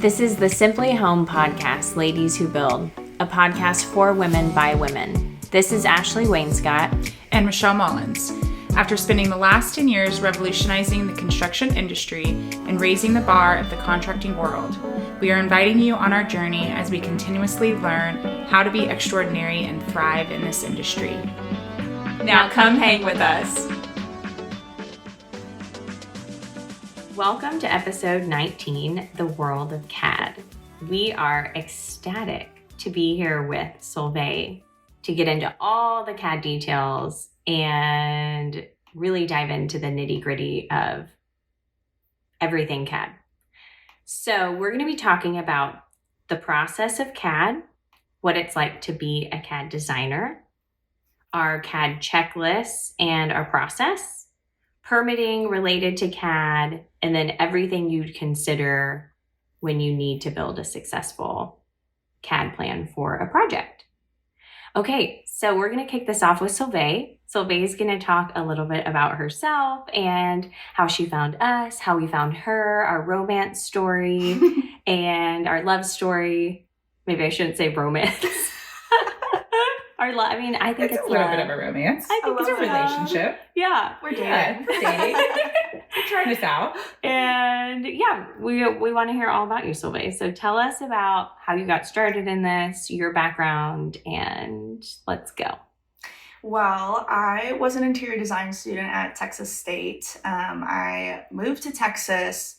This is the Simply Home podcast, Ladies Who Build, a podcast for women by women. This is Ashley Wainscott and Michelle Mullins. After spending the last 10 years revolutionizing the construction industry and raising the bar of the contracting world, we are inviting you on our journey as we continuously learn how to be extraordinary and thrive in this industry. Now come hang with us. Welcome to episode 19, The World of CAD. We are ecstatic to be here with Solveig to get into all the CAD details and really dive into the nitty-gritty of everything CAD. So we're going to be talking about the process of CAD, what it's like to be a CAD designer, our CAD checklists and our process, permitting related to CAD, and then everything you'd consider when you need to build a successful CAD plan for a project. Okay, so we're going to kick this off with Solveig. Solveig is going to talk a little bit about herself and how she found us, how we found her, our romance story, and our love story. Maybe I shouldn't say romance. I think it's a little bit of a romance. I think it's a relationship. Yeah, we're dating. Yeah, we're dating. We're trying this out. And yeah, we want to hear all about you, Solveig. So tell us about how you got started in this, your background, and let's go. Well, I was an interior design student at Texas State. I moved to Texas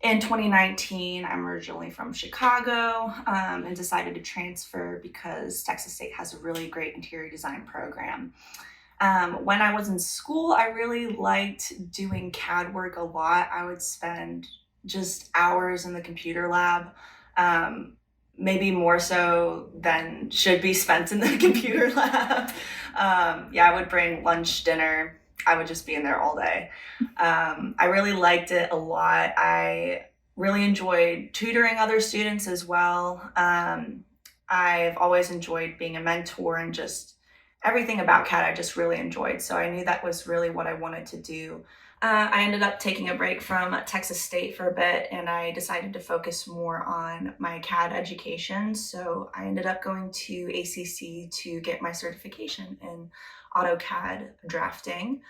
in 2019. I'm originally from Chicago and decided to transfer because Texas State has a really great interior design program. When I was in school, I really liked doing CAD work a lot. I would spend just hours in the computer lab, maybe more so than should be spent in the computer lab. I would bring lunch, dinner. I would just be in there all day. I really liked it a lot. I really enjoyed tutoring other students as well. I've always enjoyed being a mentor and just everything about CAD I just really enjoyed. So I knew that was really what I wanted to do. I ended up taking a break from Texas State for a bit and I decided to focus more on my CAD education. So I ended up going to ACC to get my certification in AutoCAD drafting.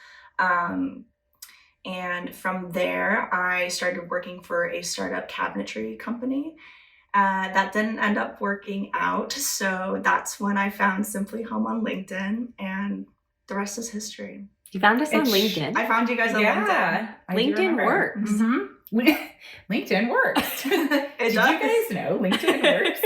And from there, I started working for a startup cabinetry company. That didn't end up working out. So that's when I found Simply Home on LinkedIn and the rest is history. You found us on LinkedIn? I found you guys on LinkedIn. LinkedIn works. Mm-hmm. LinkedIn works. Did you guys know LinkedIn works?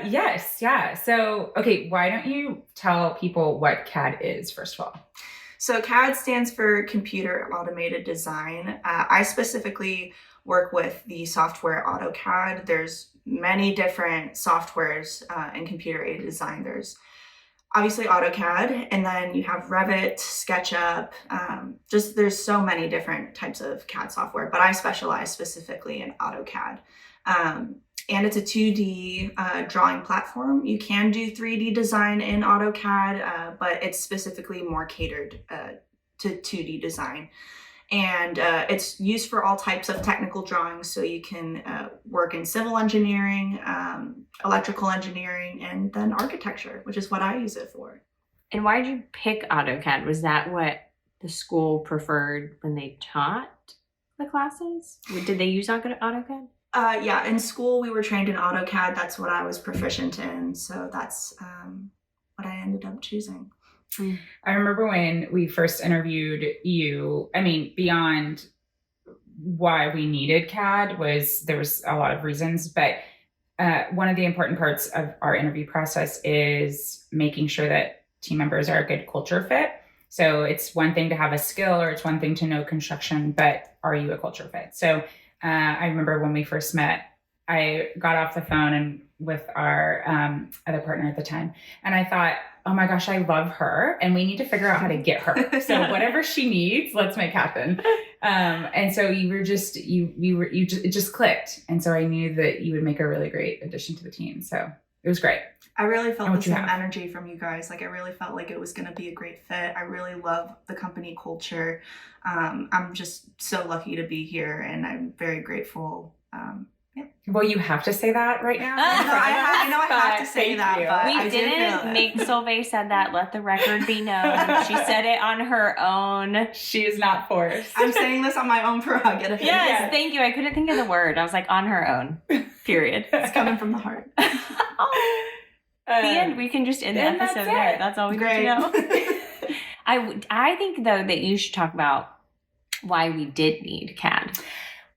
Yes, yeah. So, okay, why don't you tell people what CAD is, first of all? So CAD stands for Computer Automated Design. I specifically work with the software AutoCAD. There's many different softwares in computer-aided design. There's obviously AutoCAD, and then you have Revit, SketchUp. There's so many different types of CAD software, but I specialize specifically in AutoCAD. And it's a 2D drawing platform. You can do 3D design in AutoCAD, but it's specifically more catered to 2D design. And it's used for all types of technical drawings. So you can work in civil engineering, electrical engineering, and then architecture, which is what I use it for. And why did you pick AutoCAD? Was that what the school preferred when they taught the classes? Did they use AutoCAD? Yeah, in school we were trained in AutoCAD. That's what I was proficient in. So that's what I ended up choosing. I remember when we first interviewed you, beyond why we needed CAD there was a lot of reasons, but one of the important parts of our interview process is making sure that team members are a good culture fit. So it's one thing to have a skill or it's one thing to know construction, but are you a culture fit? So I remember when we first met, I got off the phone and with our other partner at the time, and I thought, oh my gosh, I love her, and we need to figure out how to get her. So whatever she needs, let's make happen. And so it just clicked, and so I knew that you would make a really great addition to the team. So it was great. I really felt the same energy from you guys. Like I really felt like it was going to be a great fit. I really love the company culture. I'm just so lucky to be here, and I'm very grateful Well, you have to say that right now. I know I have to say Thank that, you. but We I did feel didn't it. make Solveig said that. Let the record be known. She said it on her own. She is not forced. I'm saying this on my own prerogative. Yes, thank you. I couldn't think of the word. I was like, on her own. Period. It's coming from the heart. The end. We can just end the and episode that's there. it. That's all we Great. need to know. I think, though, that you should talk about why we did need CAD.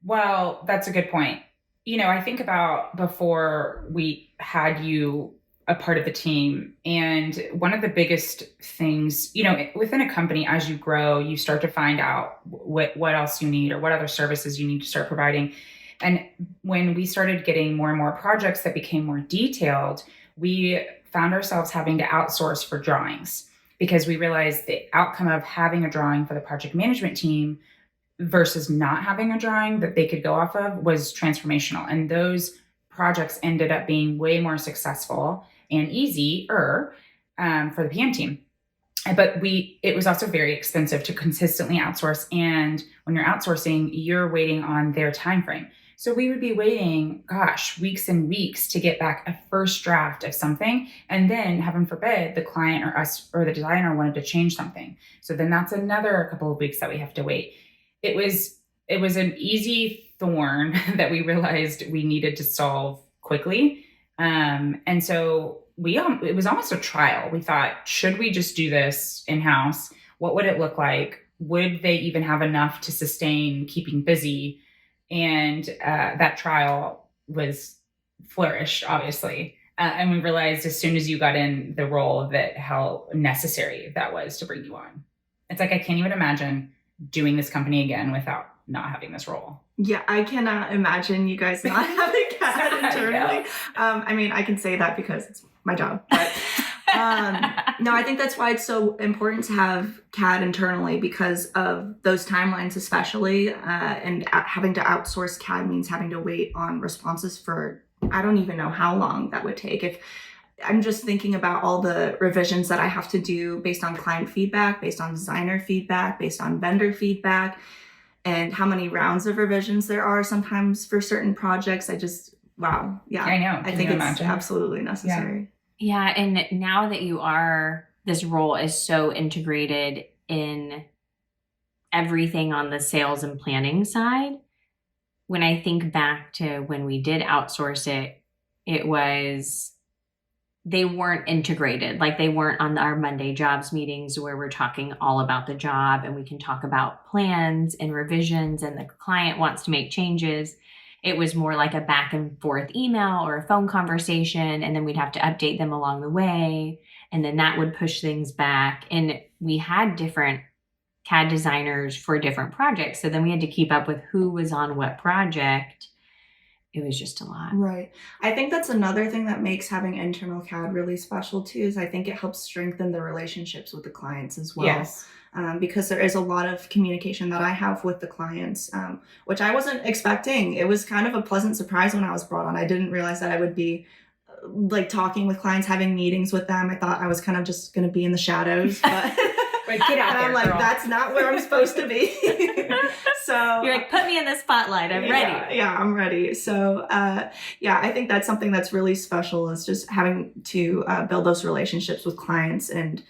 Well, that's a good point. I think about before we had you a part of the team, and one of the biggest things, within a company, as you grow, you start to find out what else you need or what other services you need to start providing. And when we started getting more and more projects that became more detailed, we found ourselves having to outsource for drawings because we realized the outcome of having a drawing for the project management team versus not having a drawing that they could go off of was transformational. And those projects ended up being way more successful and easier for the PM team. But it was also very expensive to consistently outsource. And when you're outsourcing, you're waiting on their time frame. So we would be waiting, weeks and weeks to get back a first draft of something. And then, heaven forbid, the client or us or the designer wanted to change something. So then that's another couple of weeks that we have to wait. It was an easy thorn that we realized we needed to solve quickly. And so it was almost a trial. We thought, should we just do this in-house? What would it look like? Would they even have enough to sustain keeping busy? And that trial flourished, obviously. And we realized as soon as you got in the role that how necessary that was to bring you on. It's like, I can't even imagine doing this company again without not having this role. Yeah, I cannot imagine you guys not having CAD internally. I can say that because it's my job. But no, I think that's why it's so important to have CAD internally because of those timelines, especially. And having to outsource CAD means having to wait on responses for, I don't even know how long that would take. If I'm just thinking about all the revisions that I have to do based on client feedback, based on designer feedback, based on vendor feedback, and how many rounds of revisions there are sometimes for certain projects. Wow. Yeah. I know. I think it's absolutely necessary. Yeah. And now that this role is so integrated in everything on the sales and planning side, when I think back to when we did outsource they weren't integrated. Like they weren't on our Monday jobs meetings where we're talking all about the job and we can talk about plans and revisions and the client wants to make changes. It was more like a back and forth email or a phone conversation. And then we'd have to update them along the way. And then that would push things back. And we had different CAD designers for different projects. So then we had to keep up with who was on what project. It was just a lot. Right. I think that's another thing that makes having internal CAD really special too, is I think it helps strengthen the relationships with the clients as well. Yes. Because there is a lot of communication that I have with the clients, which I wasn't expecting. It was kind of a pleasant surprise when I was brought on. I didn't realize that I would be talking with clients, having meetings with them. I thought I was kind of just going to be in the shadows, but Right, get out and there, I'm like, girl. that's not where I'm supposed to be. So You're like, put me in the spotlight. I'm ready. Yeah, I'm ready. So I think that's something that's really special is just having to build those relationships with clients, and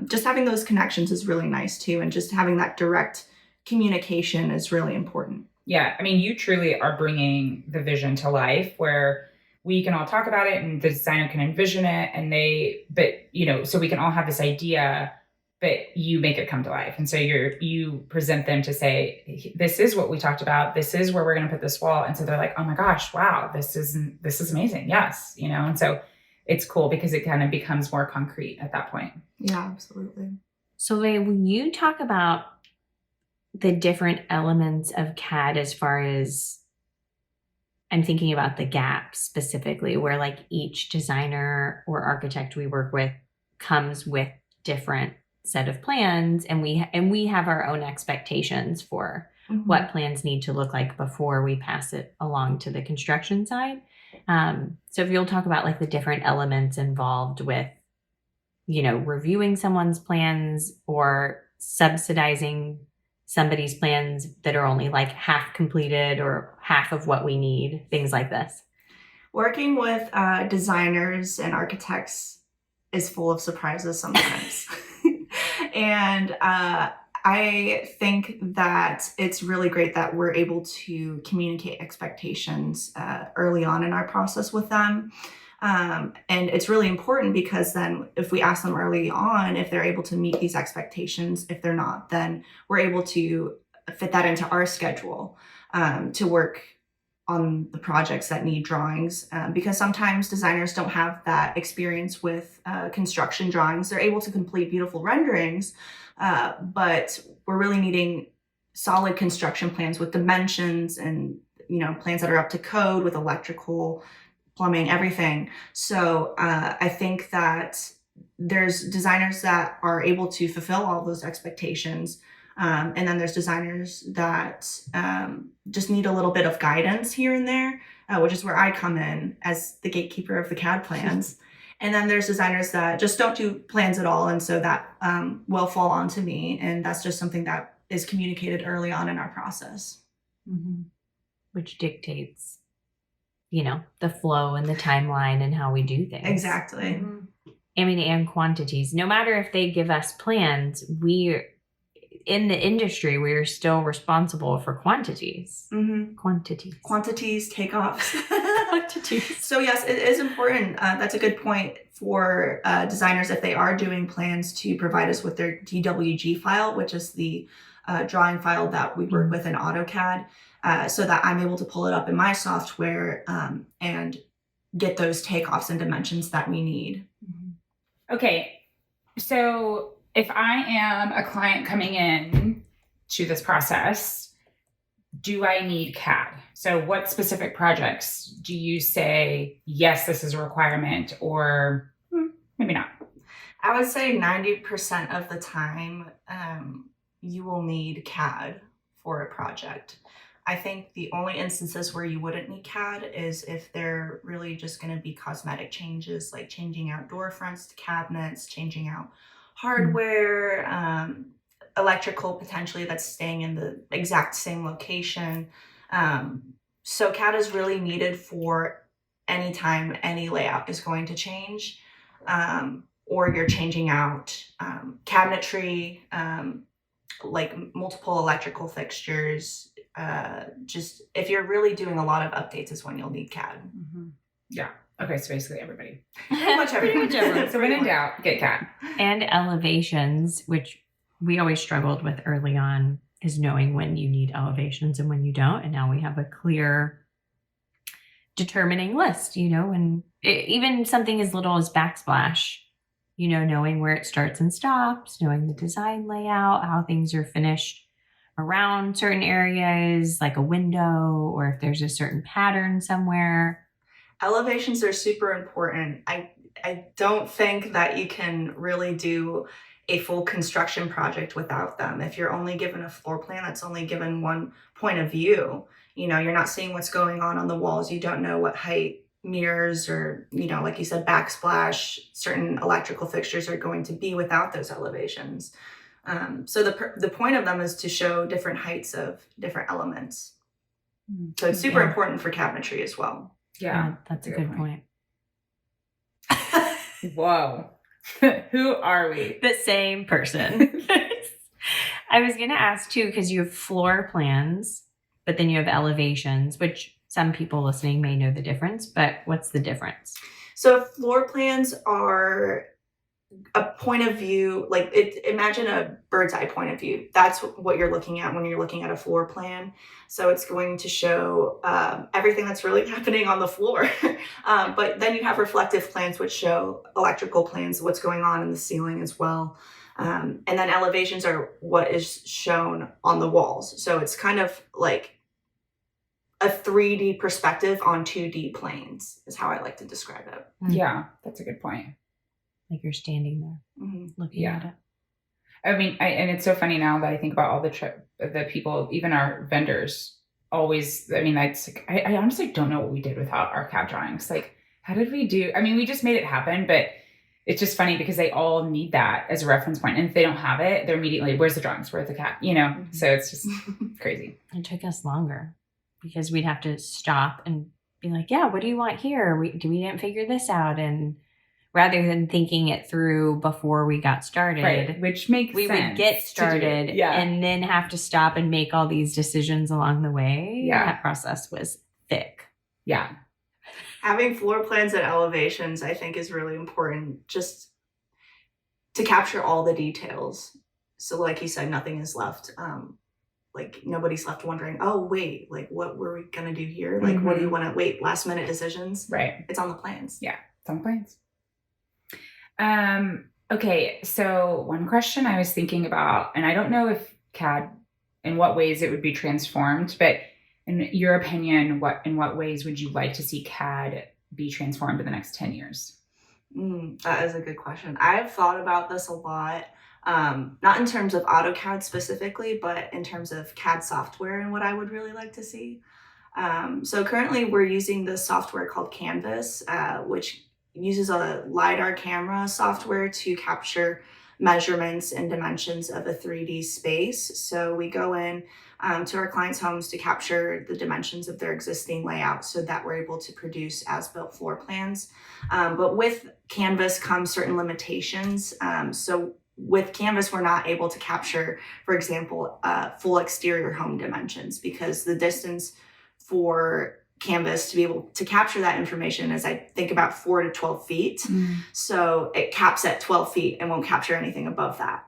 just having those connections is really nice too. And just having that direct communication is really important. Yeah, you truly are bringing the vision to life where we can all talk about it and the designer can envision it, so we can all have this idea, but you make it come to life. And so you present them to say, this is what we talked about. This is where we're going to put this wall. And so they're like, oh my gosh, wow, this is amazing. Yes. And so it's cool because it kind of becomes more concrete at that point. Yeah, absolutely. So when you talk about the different elements of CAD, as far as I'm thinking about the gap specifically, where each designer or architect we work with comes with different set of plans, and we have our own expectations for what plans need to look like before we pass it along to the construction side. So if you'll talk about the different elements involved with, reviewing someone's plans or subsidizing somebody's plans that are only like half completed or half of what we need, things like this? Working with designers and architects is full of surprises sometimes. And I think that it's really great that we're able to communicate expectations early on in our process with them. And it's really important because then if we ask them early on if they're able to meet these expectations, if they're not, then we're able to fit that into our schedule to work on the projects that need drawings, because sometimes designers don't have that experience with construction drawings. They're able to complete beautiful renderings, but we're really needing solid construction plans with dimensions and plans that are up to code with electrical, plumbing, everything. So I think that there's designers that are able to fulfill all those expectations. And then there's designers that just need a little bit of guidance here and there, which is where I come in as the gatekeeper of the CAD plans. And then there's designers that just don't do plans at all. And so that will fall onto me. And that's just something that is communicated early on in our process. Mm-hmm. Which dictates, the flow and the timeline and how we do things. Exactly. Mm-hmm. I mean, and quantities. No matter if they give us plans, in the industry, we're still responsible for quantities. Mm-hmm. Quantities, takeoffs. Quantities. So yes, it is important. That's a good point for designers if they are doing plans to provide us with their DWG file, which is the drawing file that we work with in AutoCAD, so that I'm able to pull it up in my software and get those takeoffs and dimensions that we need. Okay, so if I am a client coming in to this process, do I need CAD? So what specific projects do you say, yes, this is a requirement, or maybe not? I would say 90% of the time, you will need CAD for a project. I think the only instances where you wouldn't need CAD is if they're really just going to be cosmetic changes, like changing out door fronts to cabinets, changing out hardware, electrical potentially that's staying in the exact same location. So CAD is really needed for any time any layout is going to change, or you're changing out cabinetry, like multiple electrical fixtures. Just if you're really doing a lot of updates is when you'll need CAD. Mm-hmm. Yeah. Okay, so basically everybody. Pretty much everyone. So when in doubt, get CAD. And elevations, which we always struggled with early on, is knowing when you need elevations and when you don't. And now we have a clear determining list, when even something as little as backsplash, knowing where it starts and stops, knowing the design layout, how things are finished around certain areas, like a window, or if there's a certain pattern somewhere. Elevations are super important. I don't think that you can really do a full construction project without them. If you're only given a floor plan that's only given one point of view, you're not seeing what's going on the walls. You don't know what height mirrors or, like you said, backsplash, certain electrical fixtures are going to be without those elevations. So the point of them is to show different heights of different elements. So it's super important for cabinetry as well. Yeah, that's a good point. Whoa. Who are we? The same person. I was going to ask too, because you have floor plans, but then you have elevations, which some people listening may know the difference, but what's the difference? So floor plans are a point of view, like imagine a bird's eye point of view. That's what you're looking at when you're looking at a floor plan. So it's going to show everything that's really happening on the floor. But then you have reflective plans, which show electrical plans, what's going on in the ceiling as well. And then elevations are what is shown on the walls. So it's kind of like a 3D perspective on 2D planes is how I like to describe it. Yeah, that's a good point. Like you're standing there looking at it. I mean, and it's so funny now that I think about all the people, even our vendors, always. I mean, I honestly don't know what we did with our CAD drawings. Like, how did we do? I mean, we just made it happen, but it's just funny because they all need that as a reference point. And if they don't have it, they're immediately, where's the drawings? Where's the CAD? You know? Mm-hmm. So it's just crazy. It took us longer because we'd have to stop and be like, yeah, what do you want here? We didn't figure this out. And rather than thinking it through before we got started, right, which makes we sense would get started and then have to stop and make all these decisions along the way. Yeah. That process was thick. Yeah. Having floor plans and elevations, I think, is really important just to capture all the details. So like you said, nothing is left. Like nobody's left wondering, oh, wait, like what were we going to do here? Like, what do you want to wait? Last minute decisions. Right. It's on the plans. Yeah. It's on the plans. Okay. So one question I was thinking about, and I don't know if CAD, in what ways it would be transformed, but in your opinion, in what ways would you like to see CAD be transformed in the next 10 years? That is a good question. I've thought about this a lot, not in terms of AutoCAD specifically, but in terms of CAD software and what I would really like to see. So currently we're using this software called Canvas, which uses a LiDAR camera software to capture measurements and dimensions of a 3D space. So we go in to our clients' homes to capture the dimensions of their existing layout so that we're able to produce as-built floor plans. But with Canvas comes certain limitations. So with Canvas, we're not able to capture, for example, full exterior home dimensions because the distance for Canvas to be able to capture that information is, I think, about 4 to 12 feet. So it caps at 12 feet and won't capture anything above that.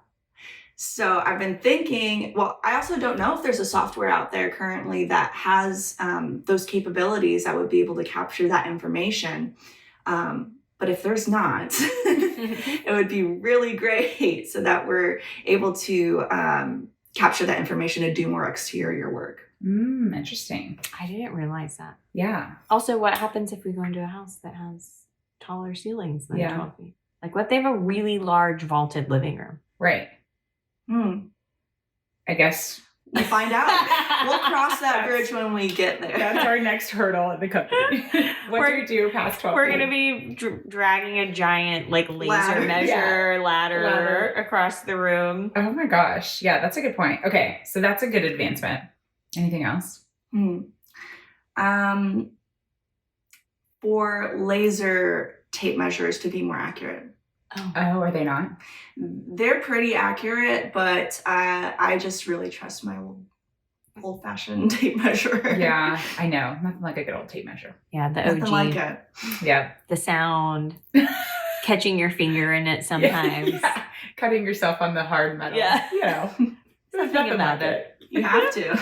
So I've been thinking, well, I also don't know if there's a software out there currently that has those capabilities that would be able to capture that information. But if there's not, it would be really great so that we're able to capture that information to do more exterior work. Interesting. I didn't realize that. Yeah. Also, what happens if we go into a house that has taller ceilings than 12 feet? Like, what if they have a really large vaulted living room? Right. I guess we'll find out. We'll cross that bridge when we get there. That's our next hurdle at the company. What do we do past 12 We're feet? going to be dragging a giant, like, laser ladder across the room. Oh my gosh. Yeah, that's a good point. Okay, so that's a good advancement. Anything else? For laser tape measures to be more accurate. Oh, are they not? They're pretty accurate, but I just really trust my old-fashioned tape measure. Yeah, I know. Nothing like a good old tape measure. Yeah, the Nothing OG. like it. Yeah. The sound. Catching your finger in it sometimes. Yeah. Cutting yourself on the hard metal. Yeah. You know. There's nothing about it. You have to.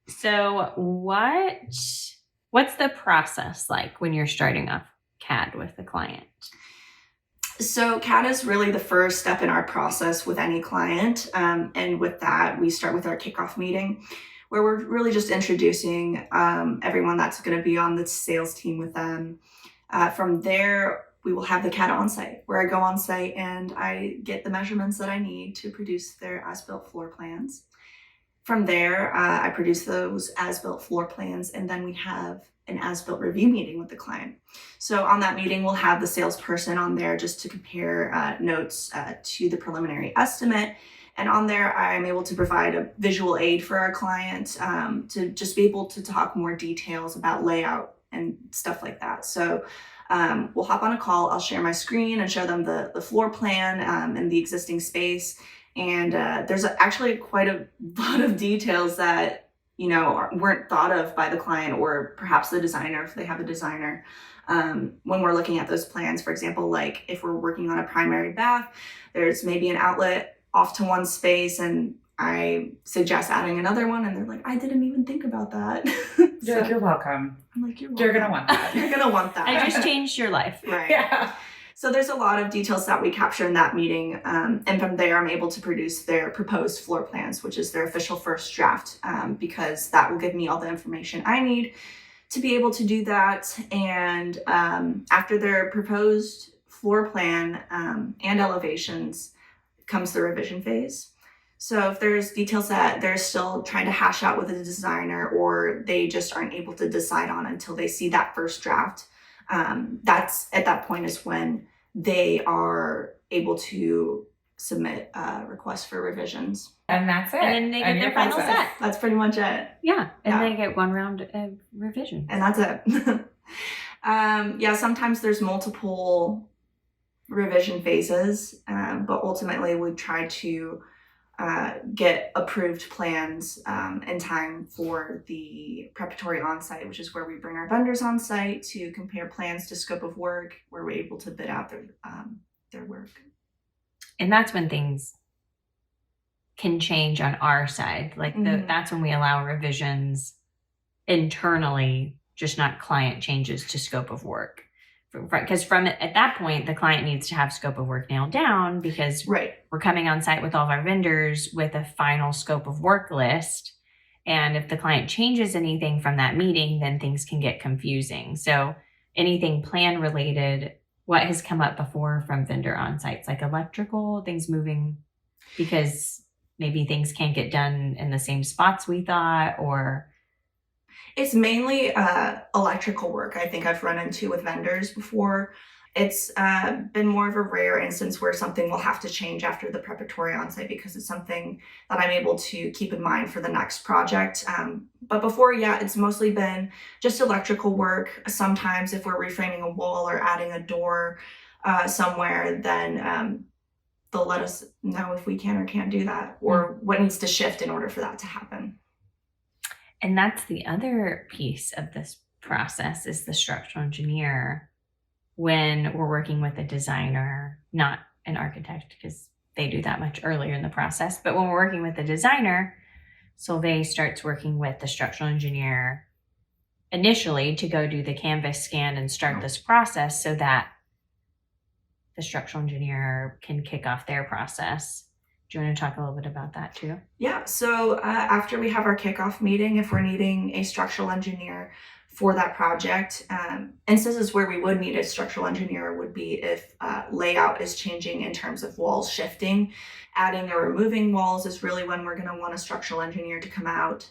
So what's the process like when you're starting off CAD with a client? So CAD is really the first step in our process with any client. And with that, we start with our kickoff meeting where we're really just introducing everyone that's going to be on the sales team with them. From there, we will have the CAD on site where I go on site and I get the measurements that I need to produce their as-built floor plans. From there, I produce those as-built floor plans, and then we have an as-built review meeting with the client. So on that meeting, we'll have the salesperson on there just to compare notes to the preliminary estimate. And on there, I'm able to provide a visual aid for our client to just be able to talk more details about layout and stuff like that. So we'll hop on a call. I'll share my screen and show them the floor plan and the existing space. And there's actually quite a lot of details that, weren't thought of by the client or perhaps the designer if they have a designer. When we're looking at those plans, for example, like if we're working on a primary bath, there's maybe an outlet off to one space and I suggest adding another one and they're like, I didn't even think about that. You're like, you're welcome. I'm like, you're welcome. You're going to want that. You're going to want that. I just changed your life. Right. Yeah. So there's a lot of details that we capture in that meeting. And from there, I'm able to produce their proposed floor plans, which is their official first draft, because that will give me all the information I need to be able to do that. And after their proposed floor plan and elevations comes the revision phase. So if there's details that they're still trying to hash out with a designer or they just aren't able to decide on until they see that first draft, That's at that point is when they are able to submit requests for revisions. And that's it. And then they get their final set. That's pretty much it. Yeah. And Yeah. they get one round of revision. And that's it. Yeah, sometimes there's multiple revision phases, but ultimately we try to get approved plans in time for the preparatory on-site, which is where we bring our vendors on site to compare plans to scope of work, where we're able to bid out their work. And that's when things can change on our side. Like that's when we allow revisions internally, just not client changes to scope of work. Because at that point, the client needs to have scope of work nailed down, because Right. we're coming on site with all of our vendors with a final scope of work list. And if the client changes anything from that meeting, then things can get confusing. So anything plan related, what has come up before from vendor on sites, like electrical, things moving because maybe things can't get done in the same spots we thought, or... It's mainly electrical work I think I've run into with vendors before. It's been more of a rare instance where something will have to change after the preparatory onsite, because it's something that I'm able to keep in mind for the next project. But before, yeah, it's mostly been just electrical work. Sometimes if we're reframing a wall or adding a door somewhere, then they'll let us know if we can or can't do that, or what needs to shift in order for that to happen. And that's the other piece of this process, is the structural engineer, when we're working with a designer, not an architect, because they do that much earlier in the process. But when we're working with a designer, Solveig starts working with the structural engineer initially to go do the canvas scan and start this process, so that the structural engineer can kick off their process. Do you want to talk a little bit about that too? Yeah, so after we have our kickoff meeting, if we're needing a structural engineer for that project, instances where we would need a structural engineer would be if layout is changing in terms of walls shifting. Adding or removing walls is really when we're going to want a structural engineer to come out.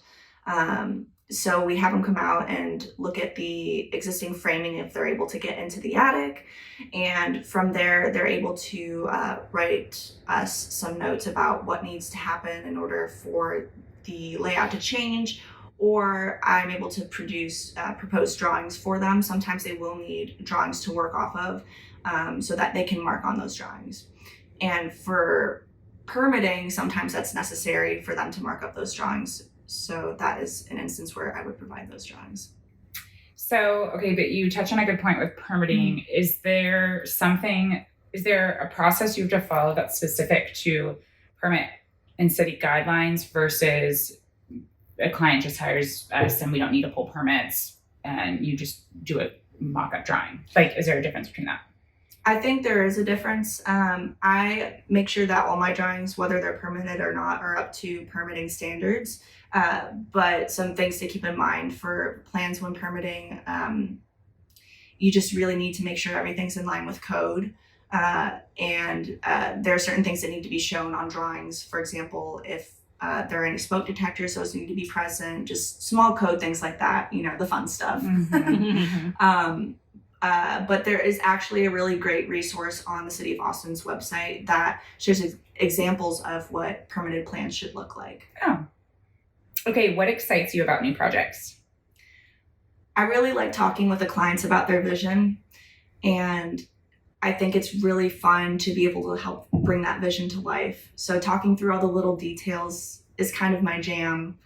So we have them come out and look at the existing framing if they're able to get into the attic. And from there, they're able to write us some notes about what needs to happen in order for the layout to change. Or I'm able to produce proposed drawings for them. Sometimes they will need drawings to work off of so that they can mark on those drawings. And for permitting, sometimes that's necessary for them to mark up those drawings. So that is an instance where I would provide those drawings. So, okay, but you touch on a good point with permitting. Is there a process you have to follow that's specific to permit and city guidelines versus a client just hires us and we don't need to pull permits and you just do a mock-up drawing? Like, is there a difference between that? I think there is a difference. I make sure that all my drawings, whether they're permitted or not, are up to permitting standards. But some things to keep in mind for plans when permitting, you just really need to make sure everything's in line with code. And there are certain things that need to be shown on drawings. For example, if there are any smoke detectors, those need to be present, just small code things like that, the fun stuff. But there is actually a really great resource on the City of Austin's website that shows examples of what permitted plans should look like. Oh. Okay, what excites you about new projects? I really like talking with the clients about their vision, and I think it's really fun to be able to help bring that vision to life. So talking through all the little details is kind of my jam.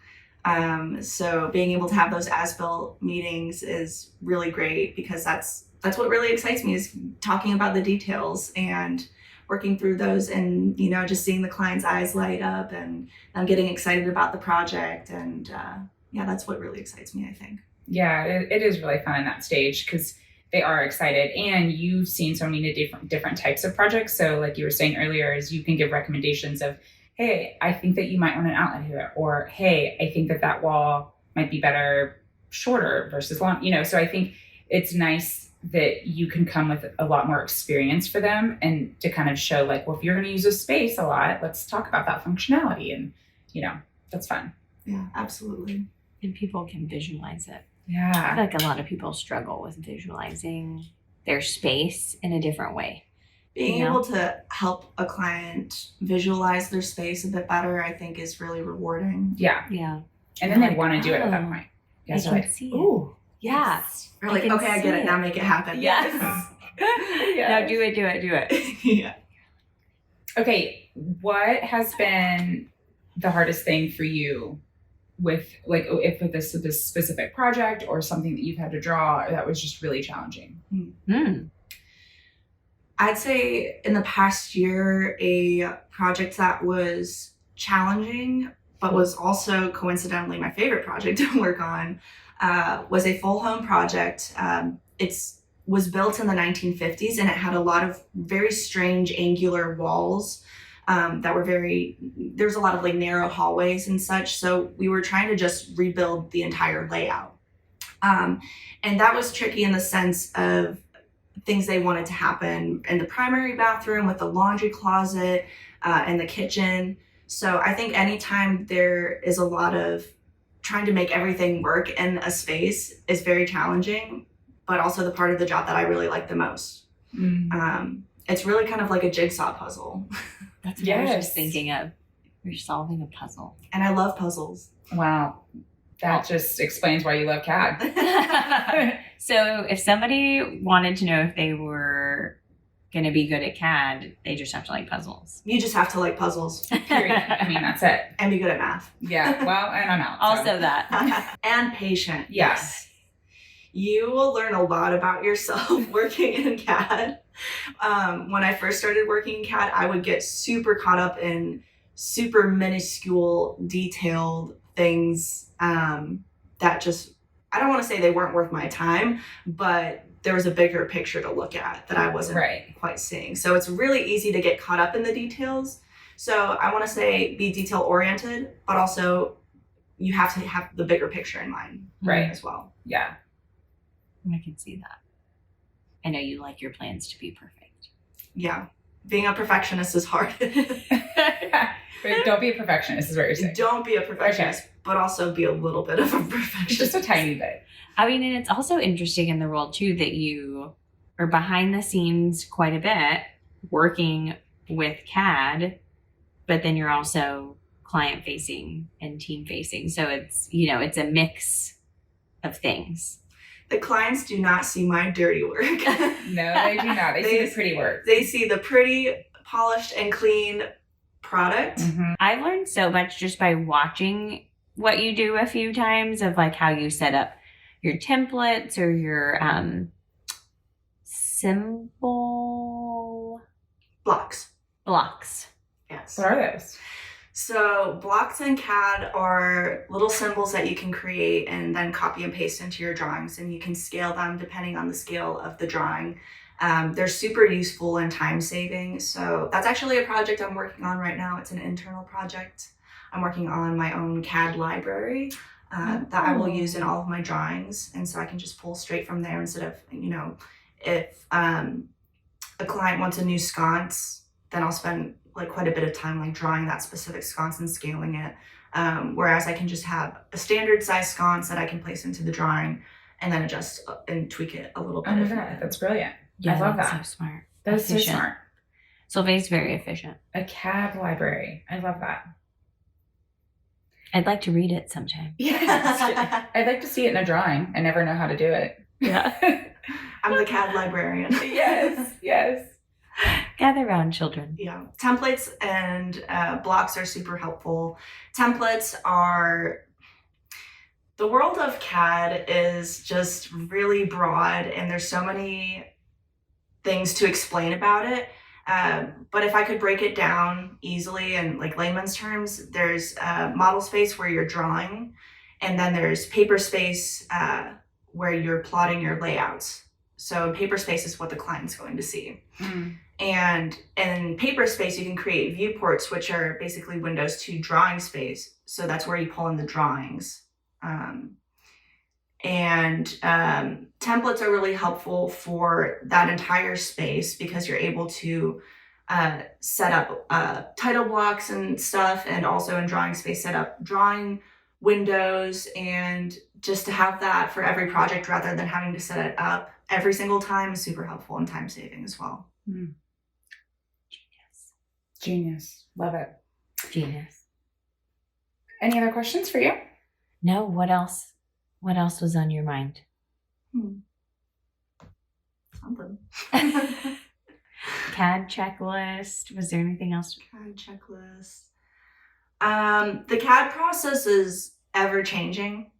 So being able to have those as-built meetings is really great, because that's what really excites me, is talking about the details and working through those, and just seeing the client's eyes light up and them getting excited about the project. And that's what really excites me, I think. Yeah, it is really fun in that stage, because they are excited, and you've seen so many different types of projects. So like you were saying earlier, is you can give recommendations of, hey, I think that you might want an outlet here, or hey, I think that wall might be better shorter versus long, so I think it's nice that you can come with a lot more experience for them, and to kind of show like, well, if you're going to use this space a lot, let's talk about that functionality, and that's fun. Yeah, absolutely. And people can visualize it. I Yeah. feel like a lot of people struggle with visualizing their space in a different way. Being You know? able to help a client visualize their space a bit better, I think, is really rewarding. Yeah. Yeah. And then You're they like, want to do it at that "Oh, point. I Yes, can like, see it. Ooh, Yeah. yes. You're I like, can okay, I get see it. Now it. make it happen. Yes. Yes. No, do it. Yeah. Okay, what has been the hardest thing for you with like if with this specific project or something that you've had to draw that was just really challenging? Hmm. I'd say in the past year, a project that was challenging, but was also coincidentally my favorite project to work on, was a full home project. It's was built in the 1950s, and it had a lot of very strange angular walls that were there's a lot of like narrow hallways and such. So we were trying to just rebuild the entire layout. And that was tricky in the sense of things they wanted to happen in the primary bathroom with the laundry closet and the kitchen. So I think anytime there is a lot of trying to make everything work in a space is very challenging, but also the part of the job that I really like the most. It's really kind of like a jigsaw puzzle. That's what I was just thinking of. You're solving a puzzle. And I love puzzles. Wow. That just explains why you love CAD. So if somebody wanted to know if they were going to be good at CAD, they just have to like puzzles. You just have to like puzzles. Period. I mean, that's it. And be good at math. Yeah. Well, and I'm out. Also that. And patient. Yes. You will learn a lot about yourself working in CAD. When I first started working in CAD, I would get super caught up in super minuscule, detailed things that just, I don't want to say they weren't worth my time, but there was a bigger picture to look at that I wasn't quite seeing. So it's really easy to get caught up in the details. So I want to say be detail oriented, but also you have to have the bigger picture in mind as well. Yeah. I can see that. I know you like your plans to be perfect. Yeah. Being a perfectionist is hard. But don't be a perfectionist is what you're saying. Don't be a perfectionist, but also be a little bit of a perfectionist. Just a tiny bit. I mean, and it's also interesting in the role too that you are behind the scenes quite a bit working with CAD, but then you're also client facing and team facing. So it's, you know, it's a mix of things. The clients do not see my dirty work. No, they do not. They see the pretty work. They see the pretty, polished, and clean product. Mm-hmm. I've learned so much just by watching what you do a few times of like how you set up your templates or your symbol Blocks. Yes. What are those? So blocks in CAD are little symbols that you can create and then copy and paste into your drawings, and you can scale them depending on the scale of the drawing. They're super useful and time saving. So that's actually a project I'm working on right now. It's an internal project. I'm working on my own CAD library that I will use in all of my drawings. And so I can just pull straight from there instead of, you know, if a client wants a new sconce, then I'll spend like quite a bit of time like drawing that specific sconce and scaling it. Whereas I can just have a standard size sconce that I can place into the drawing and then adjust and tweak it a little bit. Oh my God, that's brilliant. Yeah, I love that. So smart. That is so smart. Solveig's very efficient. A CAD library. I love that. I'd like to read it sometime. Yeah. I'd like to see it in a drawing. I never know how to do it. Yeah. I'm the CAD librarian. Yes. Gather around, children. Yeah. Templates and blocks are super helpful. Templates are, the world of CAD is just really broad and there's so many things to explain about it. But if I could break it down easily in like layman's terms, there's model space where you're drawing, and then there's paper space where you're plotting your layouts. So paper space is what the client's going to see. Mm. And in paper space, you can create viewports, which are basically windows to drawing space. So that's where you pull in the drawings. Templates are really helpful for that entire space because you're able to set up title blocks and stuff, and also in drawing space set up drawing windows, and just to have that for every project rather than having to set it up every single time is super helpful and time saving as well. Genius. Love it. Genius. Any other questions for you? No, what else? What else was on your mind? Something. CAD checklist. Was there anything else? CAD checklist. The CAD process is ever changing,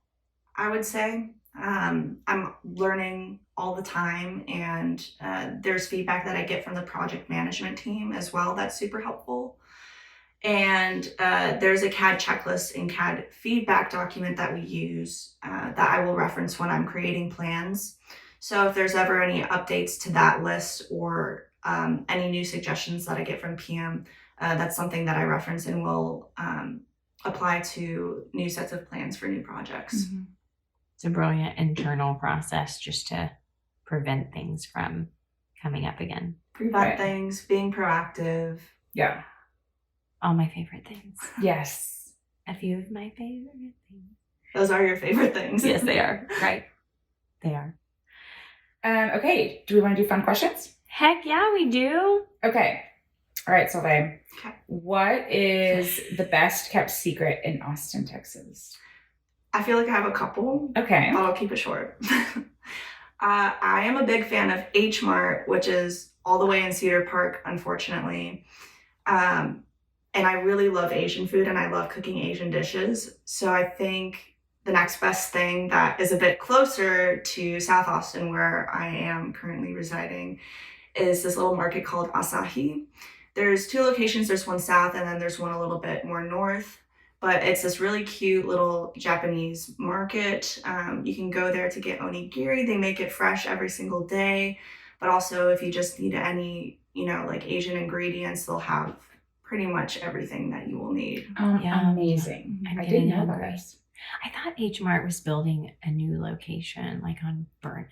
I would say. I'm learning all the time, and there's feedback that I get from the project management team as well that's super helpful. And there's a CAD checklist and CAD feedback document that we use that I will reference when I'm creating plans. So if there's ever any updates to that list or any new suggestions that I get from PM, that's something that I reference and will apply to new sets of plans for new projects. Mm-hmm. It's a brilliant internal process just to prevent things from coming up again. Prevent things, being proactive. Yeah. All my favorite things. Yes. A few of my favorite things. Those are your favorite things. Yes, they are. Right. They are. Okay. Do we want to do fun questions? Heck yeah, we do. Okay. All right, Solveig. Okay. What is the best kept secret in Austin, Texas? I feel like I have a couple. Okay. But I'll keep it short. I am a big fan of H Mart, which is all the way in Cedar Park, unfortunately. And I really love Asian food and I love cooking Asian dishes. So I think the next best thing that is a bit closer to South Austin, where I am currently residing, is this little market called Asahi. There's 2 locations. There's one south and then there's one a little bit more north. But it's this really cute little Japanese market. You can go there to get onigiri. They make it fresh every single day. But also if you just need any, like Asian ingredients, they'll have pretty much everything that you will need. Yeah. Amazing. I didn't know about this. I thought H Mart was building a new location, like on Burnett.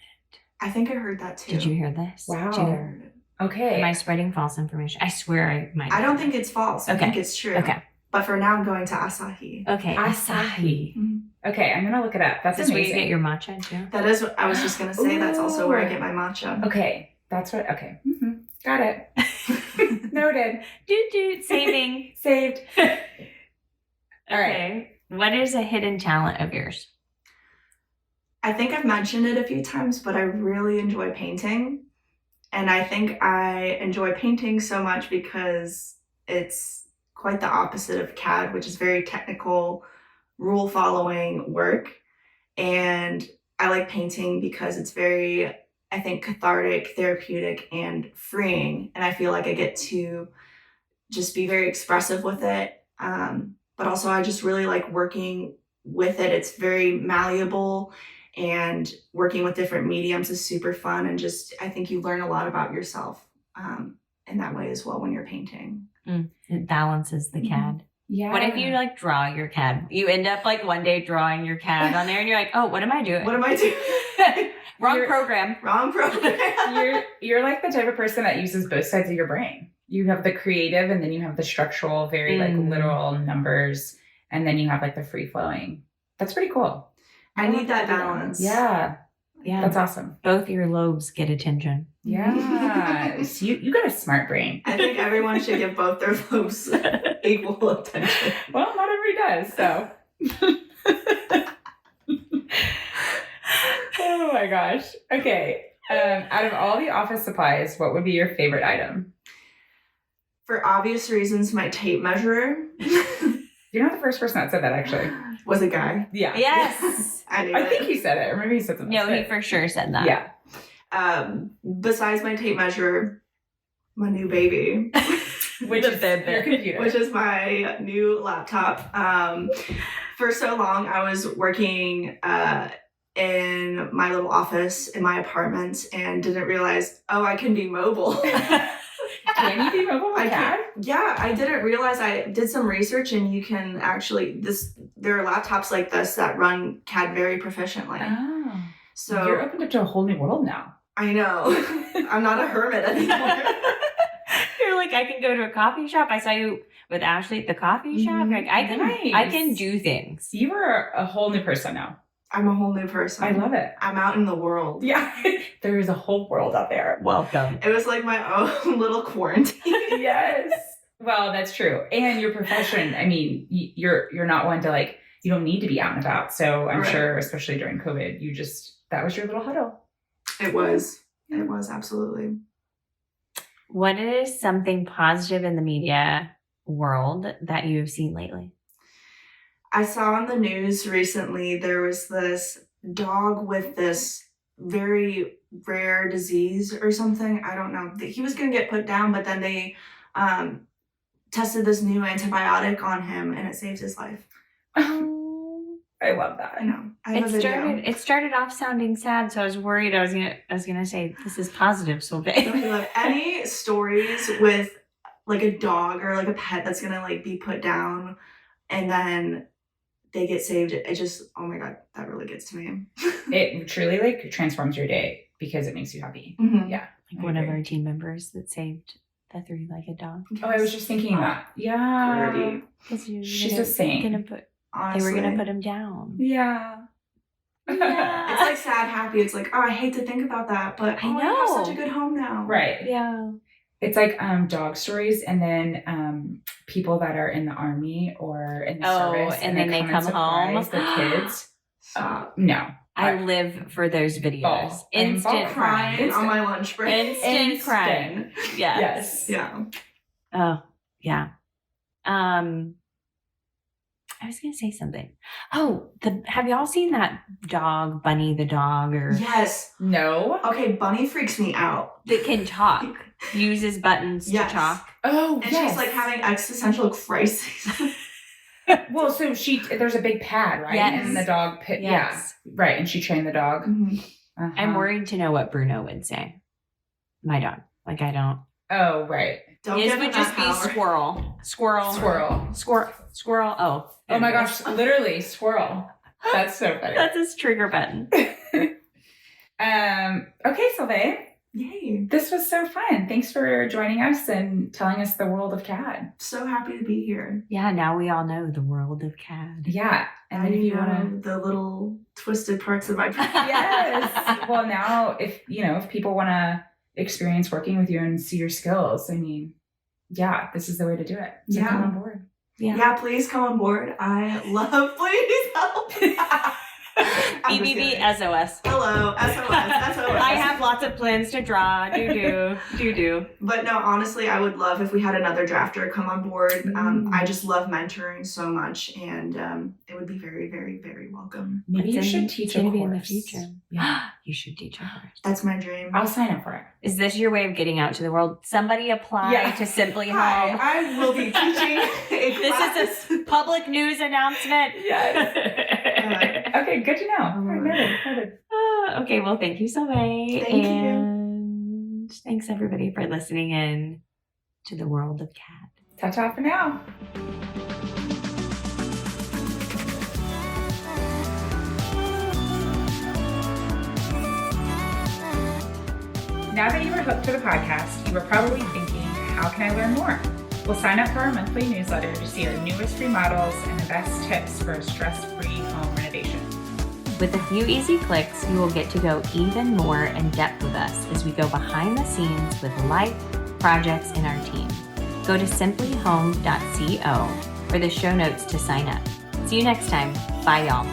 I think I heard that too. Did you hear this? Wow. Did you hear it? Okay. Am I spreading false information? I swear I might. I don't think it's false. I think it's true. Okay. But for now, I'm going to Asahi. Okay. Asahi. Mm-hmm. Okay, I'm gonna look it up. That's Is this amazing. where you get your matcha too? That is what I was just gonna say. That's also where I get my matcha. Okay, that's what. Okay, got it. Noted. Doot saving. Saved. Okay. All right. What is a hidden talent of yours? I think I've mentioned it a few times, but I really enjoy painting. And I think I enjoy painting so much because it's quite the opposite of CAD, which is very technical, rule following work. And I like painting because it's very, I think, cathartic, therapeutic, and freeing. And I feel like I get to just be very expressive with it. But also I just really like working with it. It's very malleable, and working with different mediums is super fun. And just, I think you learn a lot about yourself in that way as well when you're painting. It balances the CAD. Yeah. What if you draw your CAD? You end up one day drawing your CAD on there and you're like, oh, what am I doing? What am I doing? Wrong program. Wrong program. You're like the type of person that uses both sides of your brain. You have the creative and then you have the structural, very literal numbers, and then you have the free flowing. That's pretty cool. I need that balance. Yeah. Yeah. That's awesome. Both your lobes get attention. Yeah. You got a smart brain. I think everyone should give both their lobes equal attention. Well, not everybody does, so. Oh my gosh. Okay. Out of all the office supplies, what would be your favorite item? For obvious reasons, my tape measure. You're not the first person that said that, actually. Was a guy. Yeah. Yes. I think he said it, or maybe he said something else. No, he for sure said that. Yeah. Besides my tape measure, my new baby. Which is your computer. Which is my new laptop. For so long, I was working in my little office in my apartment and didn't realize, I can be mobile. Can you be mobile with CAD? Yeah, I didn't realize. I did some research, and you can actually there are laptops like this that run CAD very proficiently. Oh. So you're opened up to a whole new world now. I know. I'm not a hermit anymore. You're like, I can go to a coffee shop. I saw you with Ashley at the coffee shop. Like I can do things. You are a whole new person now. I'm a whole new person. I love it. I'm out in the world. Yeah. There is a whole world out there. Welcome. It was like my own little quarantine. Yes. Well, that's true. And your profession, I mean, you're not one to like, you don't need to be out and about. So I'm sure, especially during COVID, that was your little huddle. It was absolutely. What is something positive in the media world that you've seen lately? I saw on the news recently, there was this dog with this very rare disease or something. I don't know. He was going to get put down, but then they tested this new antibiotic on him and it saved his life. I love that. I know. I have a video. It started off sounding sad, so I was worried. I was gonna say this is positive, Solveig. Any stories with like a dog or like a pet that's gonna like be put down and then they get saved, it just, oh my God, that really gets to me. It truly like transforms your day because it makes you happy. Mm-hmm. Yeah. Like one of our team members that saved the three-legged dog. Oh, I was just thinking that. Yeah. She's a saint. Honestly. They were gonna put him down. Yeah. It's like sad, happy. It's like, oh, I hate to think about that, but I have such a good home now. Right. Yeah. It's like dog stories, and then people that are in the army or in the service, and then they come home. Their kids. No. I live for those videos. Instant crying on my lunch break. Instant crying. Yes. Yeah. Oh, yeah. I was going to say something. Oh, have y'all seen that dog, Bunny the dog? Or Yes. No. Okay, Bunny freaks me out. That can talk. Uses buttons to talk. Oh, and she's like having existential crises. Well, so there's a big pad, right? Yes. And the dog pit. Yes. Yeah. Right. And she trained the dog. Mm-hmm. Uh-huh. I'm worried to know what Bruno would say. My dog. Like, I don't. Oh, right. His would just be squirrel. Oh. Oh my gosh. Literally squirrel. That's so funny. That's his trigger button. Okay, Solveig. Yay. This was so fun. Thanks for joining us and telling us the world of CAD. So happy to be here. Yeah, now we all know the world of CAD. Yeah. And then if you want the little twisted parts of my Yes. Well, now if people want to experience working with you and see your skills, I mean, yeah, this is the way to do it. So come on board. Yeah, please come on board. Please help. BBB SOS. Hello, SOS. I have lots of plans to draw. Do. But no, honestly, I would love if we had another drafter come on board. I just love mentoring so much, and it would be very, very, very welcome. Maybe you should teach a course. In the future. Yeah, you should teach a course. That's my dream. I'll sign up for it. Is this your way of getting out to the world? Somebody apply to Simply Home. I will be teaching a class. This is a public news announcement. Yes. Okay, good to know. Noted. Okay, well, thank you, Solveig. Thank you. And thanks, everybody, for listening in to the world of CAD. Ta-ta for now. Now that you are hooked to the podcast, you are probably thinking, how can I learn more? Well, sign up for our monthly newsletter to see our newest remodels and the best tips for a stress-free home renovation. With a few easy clicks, you will get to go even more in depth with us as we go behind the scenes with life, projects, and our team. Go to simplyhome.co for the show notes to sign up. See you next time. Bye, y'all.